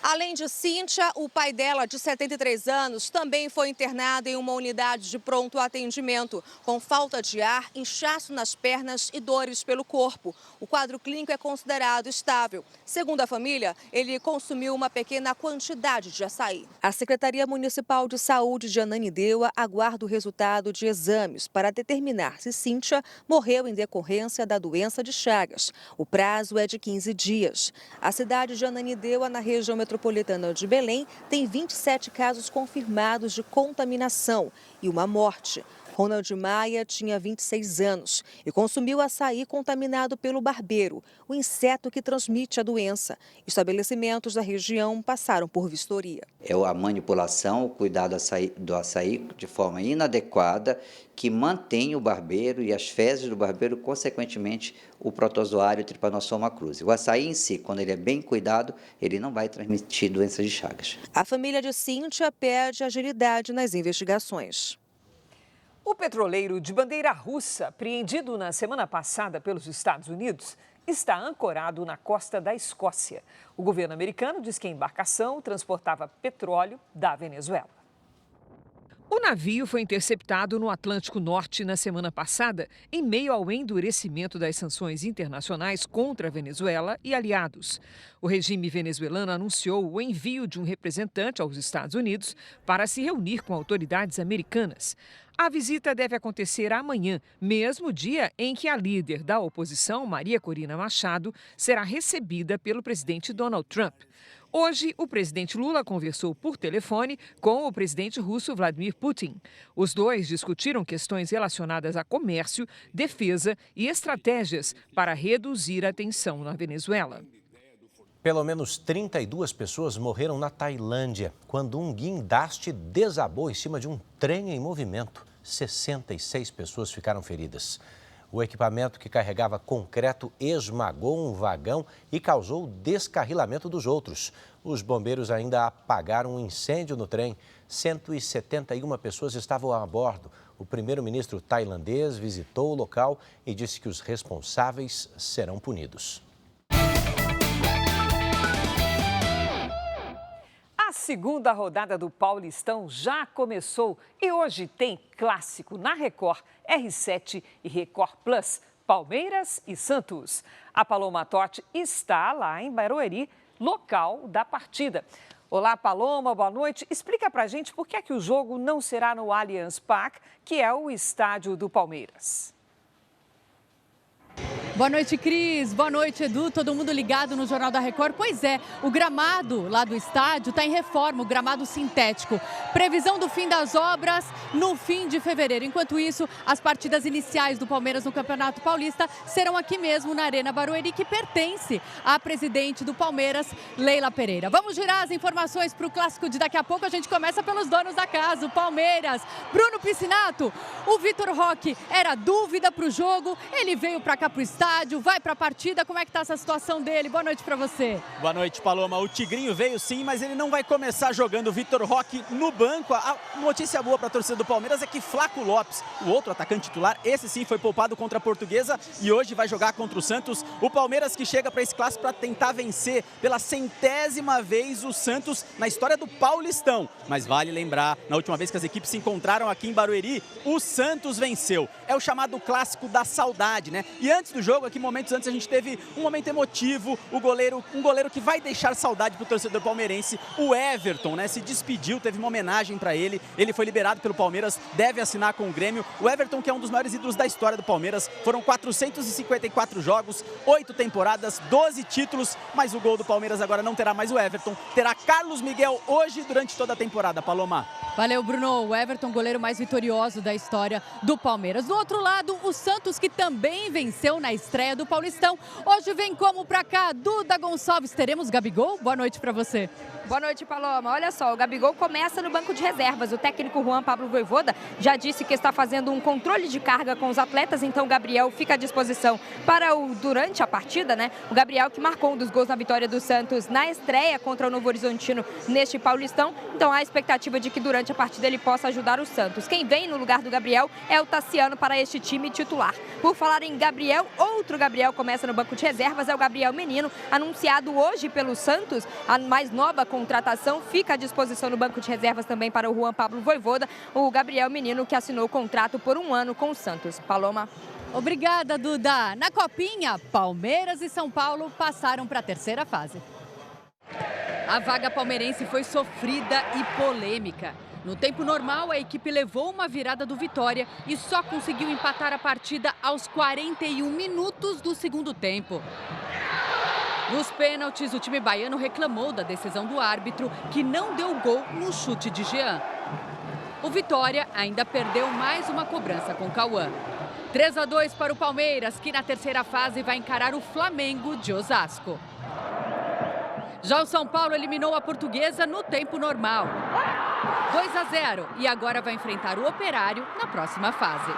Além de Cíntia, o pai dela, de 73 anos, também foi internado em uma unidade de pronto atendimento, com falta de ar, inchaço nas pernas e dores pelo corpo. O quadro clínico é considerado estável. Segundo a família, ele consumiu uma pequena quantidade de açaí. A Secretaria Municipal de Saúde de Ananindeua aguarda o resultado de exames para determinar se Cíntia morreu em decorrência da doença de Chagas. O prazo é de 15 dias. A cidade de Ananindeua, na região metropolitana de Belém, tem 27 casos confirmados de contaminação e uma morte. Ronald Maia tinha 26 anos e consumiu açaí contaminado pelo barbeiro, o inseto que transmite a doença. Estabelecimentos da região passaram por vistoria. É a manipulação, o cuidado do açaí de forma inadequada, que mantém o barbeiro e as fezes do barbeiro, consequentemente, o protozoário Trypanosoma cruzi. O açaí em si, quando ele é bem cuidado, ele não vai transmitir doenças de Chagas. A família de Cíntia pede agilidade nas investigações. O petroleiro de bandeira russa, apreendido na semana passada pelos Estados Unidos, está ancorado na costa da Escócia. O governo americano diz que a embarcação transportava petróleo da Venezuela. O navio foi interceptado no Atlântico Norte na semana passada, em meio ao endurecimento das sanções internacionais contra a Venezuela e aliados. O regime venezuelano anunciou o envio de um representante aos Estados Unidos para se reunir com autoridades americanas. A visita deve acontecer amanhã, mesmo dia em que a líder da oposição, Maria Corina Machado, será recebida pelo presidente Donald Trump. Hoje, o presidente Lula conversou por telefone com o presidente russo Vladimir Putin. Os dois discutiram questões relacionadas a comércio, defesa e estratégias para reduzir a tensão na Venezuela. Pelo menos 32 pessoas morreram na Tailândia quando um guindaste desabou em cima de um trem em movimento. 66 pessoas ficaram feridas. O equipamento que carregava concreto esmagou um vagão e causou descarrilamento dos outros. Os bombeiros ainda apagaram um incêndio no trem. 171 pessoas estavam a bordo. O primeiro-ministro tailandês visitou o local e disse que os responsáveis serão punidos. A segunda rodada do Paulistão já começou e hoje tem clássico na Record, R7 e Record Plus, Palmeiras e Santos. A Paloma Totti está lá em Barueri, local da partida. Olá, Paloma, boa noite. Explica pra gente por que é que o jogo não será no Allianz Parque, que é o estádio do Palmeiras. Boa noite, Cris. Boa noite, Edu. Todo mundo ligado no Jornal da Record. Pois é, o gramado lá do estádio está em reforma, o gramado sintético. Previsão do fim das obras no fim de fevereiro. Enquanto isso, as partidas iniciais do Palmeiras no Campeonato Paulista serão aqui mesmo na Arena Barueri, que pertence à presidente do Palmeiras, Leila Pereira. Vamos girar as informações para o clássico de daqui a pouco. A gente começa pelos donos da casa, o Palmeiras. Bruno Piscinato, o Vitor Roque era dúvida para o jogo. Ele veio para cá para o estádio. Vai para a partida, como é que está essa situação dele? Boa noite para você. Boa noite, Paloma. O Tigrinho veio sim, mas ele não vai começar jogando. O Vitor Roque no banco. A notícia boa para a torcida do Palmeiras é que Flaco Lopes, o outro atacante titular, esse sim foi poupado contra a Portuguesa e hoje vai jogar contra o Santos. O Palmeiras que chega para esse clássico para tentar vencer pela 100ª vez o Santos na história do Paulistão. Mas vale lembrar, na última vez que as equipes se encontraram aqui em Barueri, o Santos venceu. É o chamado clássico da saudade, né? E antes do jogo, aqui momentos antes, a gente teve um momento emotivo, um goleiro que vai deixar saudade pro torcedor palmeirense, o Everton, né? Se despediu, teve uma homenagem para ele foi liberado pelo Palmeiras, deve assinar com o Grêmio. O Everton, que é um dos maiores ídolos da história do Palmeiras, foram 454 jogos, 8 temporadas, 12 títulos, mas o gol do Palmeiras agora não terá mais o Everton, terá Carlos Miguel hoje durante toda a temporada, Paloma. Valeu, Bruno. O Everton, goleiro mais vitorioso da história do Palmeiras. Do outro lado, o Santos, que também venceu na estreia do Paulistão. Hoje vem como pra cá, Duda Gonçalves. Teremos Gabigol? Boa noite pra você. Boa noite, Paloma. Olha só, o Gabigol começa no banco de reservas. O técnico Juan Pablo Vojvoda já disse que está fazendo um controle de carga com os atletas, então o Gabriel fica à disposição para durante a partida, né? O Gabriel que marcou um dos gols na vitória do Santos na estreia contra o Novo Horizontino neste Paulistão. Então há a expectativa de que durante a partida ele possa ajudar o Santos. Quem vem no lugar do Gabriel é o Tassiano para este time titular. Por falar em Gabriel, outro Gabriel começa no banco de reservas, é o Gabriel Menino, anunciado hoje pelo Santos, a mais nova contratação, fica à disposição no banco de reservas também para o Juan Pablo Vojvoda, o Gabriel Menino que assinou o contrato por 1 ano com o Santos. Paloma. Obrigada, Duda. Na Copinha, Palmeiras e São Paulo passaram para a terceira fase. A vaga palmeirense foi sofrida e polêmica. No tempo normal, a equipe levou uma virada do Vitória e só conseguiu empatar a partida aos 41 minutos do segundo tempo. Nos pênaltis, o time baiano reclamou da decisão do árbitro, que não deu gol no chute de Jean. O Vitória ainda perdeu mais uma cobrança com o Cauã. 3-2 para o Palmeiras, que na terceira fase vai encarar o Flamengo de Osasco. Já o São Paulo eliminou a Portuguesa no tempo normal. 2-0 e agora vai enfrentar o Operário na próxima fase.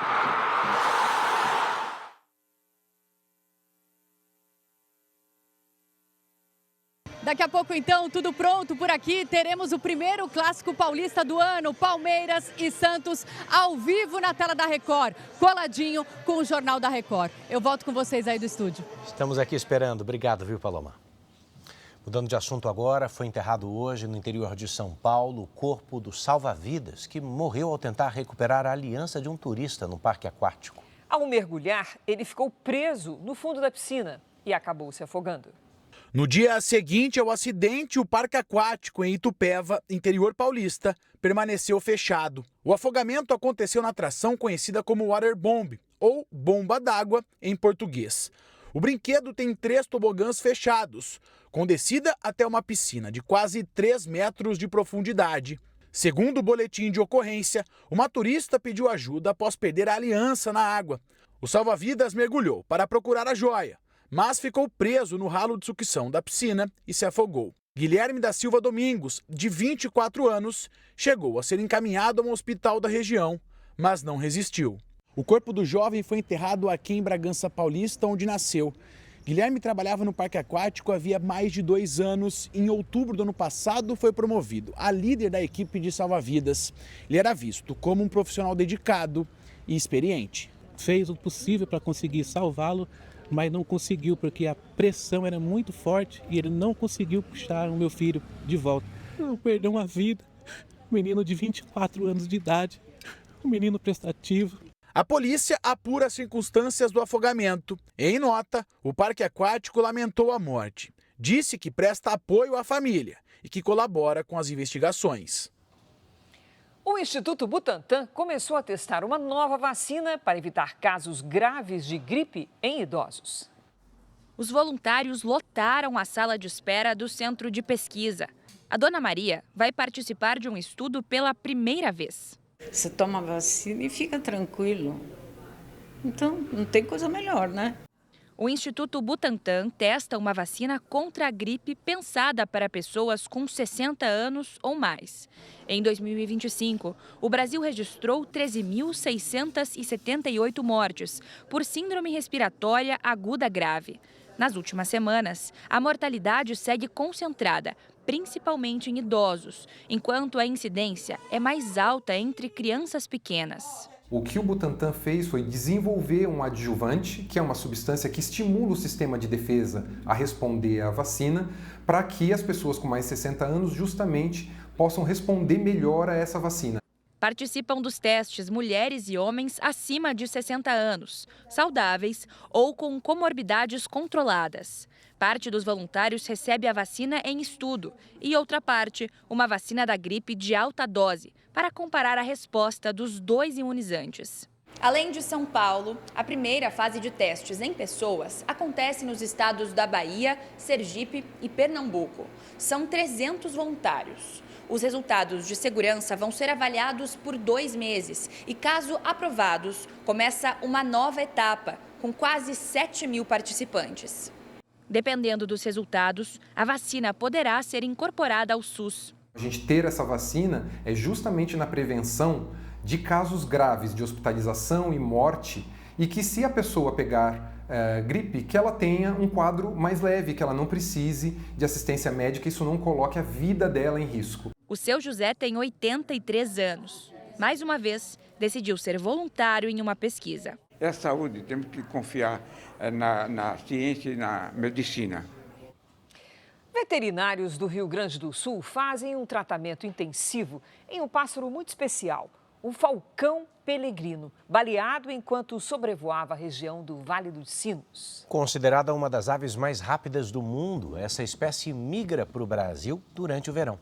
Daqui a pouco, então, tudo pronto por aqui. Teremos o primeiro clássico paulista do ano, Palmeiras e Santos, ao vivo na tela da Record, coladinho com o Jornal da Record. Eu volto com vocês aí do estúdio. Estamos aqui esperando. Obrigado, viu, Paloma? Mudando de assunto agora, foi enterrado hoje no interior de São Paulo o corpo do salva-vidas que morreu ao tentar recuperar a aliança de um turista no parque aquático. Ao mergulhar, ele ficou preso no fundo da piscina e acabou se afogando. No dia seguinte ao acidente, o parque aquático em Itupeva, interior paulista, permaneceu fechado. O afogamento aconteceu na atração conhecida como Waterbomb, ou bomba d'água em português. O brinquedo tem 3 tobogãs fechados, com descida até uma piscina de quase 3 metros de profundidade. Segundo o boletim de ocorrência, uma turista pediu ajuda após perder a aliança na água. O salva-vidas mergulhou para procurar a joia, mas ficou preso no ralo de sucção da piscina e se afogou. Guilherme da Silva Domingos, de 24 anos, chegou a ser encaminhado a um hospital da região, mas não resistiu. O corpo do jovem foi enterrado aqui em Bragança Paulista, onde nasceu. Guilherme trabalhava no parque aquático havia mais de 2 anos. Em outubro do ano passado, foi promovido a líder da equipe de salva-vidas. Ele era visto como um profissional dedicado e experiente. Fez o possível para conseguir salvá-lo, mas não conseguiu porque a pressão era muito forte e ele não conseguiu puxar o meu filho de volta. Eu perdi uma vida, um menino de 24 anos de idade, um menino prestativo. A polícia apura as circunstâncias do afogamento. Em nota, o parque aquático lamentou a morte. Disse que presta apoio à família e que colabora com as investigações. O Instituto Butantan começou a testar uma nova vacina para evitar casos graves de gripe em idosos. Os voluntários lotaram a sala de espera do centro de pesquisa. A dona Maria vai participar de um estudo pela primeira vez. Você toma vacina e fica tranquilo. Então, não tem coisa melhor, né? O Instituto Butantan testa uma vacina contra a gripe pensada para pessoas com 60 anos ou mais. Em 2025, o Brasil registrou 13.678 mortes por síndrome respiratória aguda grave. Nas últimas semanas, a mortalidade segue concentrada, principalmente em idosos, enquanto a incidência é mais alta entre crianças pequenas. O que o Butantan fez foi desenvolver um adjuvante, que é uma substância que estimula o sistema de defesa a responder à vacina, para que as pessoas com mais de 60 anos justamente possam responder melhor a essa vacina. Participam dos testes mulheres e homens acima de 60 anos, saudáveis ou com comorbidades controladas. Parte dos voluntários recebe a vacina em estudo e outra parte, uma vacina da gripe de alta dose, para comparar a resposta dos 2 imunizantes. Além de São Paulo, a primeira fase de testes em pessoas acontece nos estados da Bahia, Sergipe e Pernambuco. São 300 voluntários. Os resultados de segurança vão ser avaliados por 2 meses e, caso aprovados, começa uma nova etapa, com quase 7.000 participantes. Dependendo dos resultados, a vacina poderá ser incorporada ao SUS. A gente ter essa vacina é justamente na prevenção de casos graves de hospitalização e morte e que, se a pessoa pegar gripe, que ela tenha um quadro mais leve, que ela não precise de assistência médica, isso não coloque a vida dela em risco. O seu José tem 83 anos. Mais uma vez, decidiu ser voluntário em uma pesquisa. É saúde, temos que confiar na ciência e na medicina. Veterinários do Rio Grande do Sul fazem um tratamento intensivo em um pássaro muito especial, o falcão peregrino, baleado enquanto sobrevoava a região do Vale dos Sinos. Considerada uma das aves mais rápidas do mundo, essa espécie migra para o Brasil durante o verão.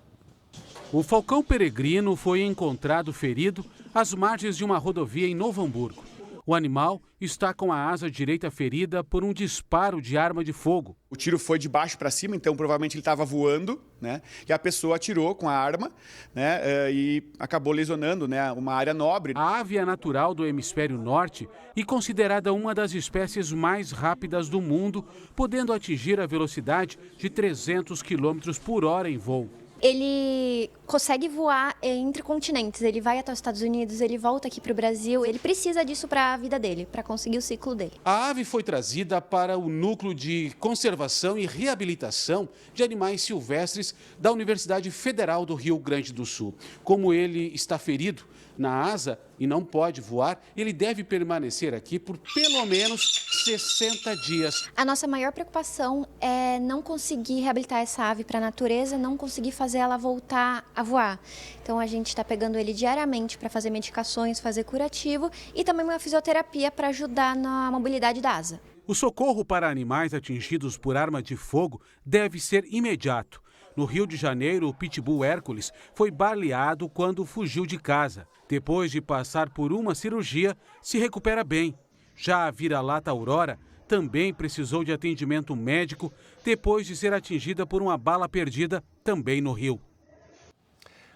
O falcão peregrino foi encontrado ferido às margens de uma rodovia em Novo Hamburgo. O animal está com a asa direita ferida por um disparo de arma de fogo. O tiro foi de baixo para cima, então provavelmente ele estava voando, né? E a pessoa atirou com a arma, né? E acabou lesionando, né? Uma área nobre. A ave é natural do hemisfério norte e considerada uma das espécies mais rápidas do mundo, podendo atingir a velocidade de 300 km por hora em voo. Ele consegue voar entre continentes, ele vai até os Estados Unidos, ele volta aqui para o Brasil, ele precisa disso para a vida dele, para conseguir o ciclo dele. A ave foi trazida para o Núcleo de Conservação e Reabilitação de Animais Silvestres da Universidade Federal do Rio Grande do Sul. Como ele está ferido na asa e não pode voar, ele deve permanecer aqui por pelo menos 60 dias. A nossa maior preocupação é não conseguir reabilitar essa ave para a natureza, não conseguir fazer ela voltar a voar. Então a gente está pegando ele diariamente para fazer medicações, fazer curativo e também uma fisioterapia para ajudar na mobilidade da asa. O socorro para animais atingidos por arma de fogo deve ser imediato. No Rio de Janeiro, o Pitbull Hércules foi baleado quando fugiu de casa. Depois de passar por uma cirurgia, se recupera bem. Já a vira-lata Aurora também precisou de atendimento médico depois de ser atingida por uma bala perdida, também no Rio.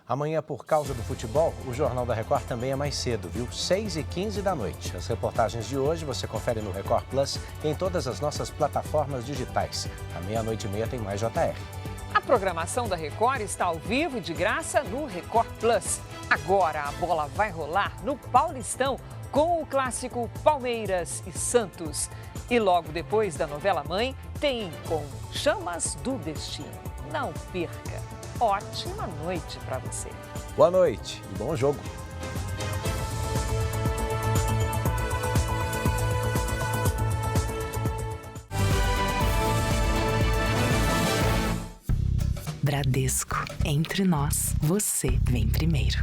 Amanhã, por causa do futebol, o Jornal da Record também é mais cedo, viu? 6h15 da noite. As reportagens de hoje você confere no Record Plus e em todas as nossas plataformas digitais. À 00:30 tem mais JR. A programação da Record está ao vivo e de graça no Record Plus. Agora a bola vai rolar no Paulistão com o clássico Palmeiras e Santos. E logo depois da novela Mãe, tem com Chamas do Destino. Não perca. Ótima noite para você. Boa noite e bom jogo. Bradesco. Entre nós, você vem primeiro.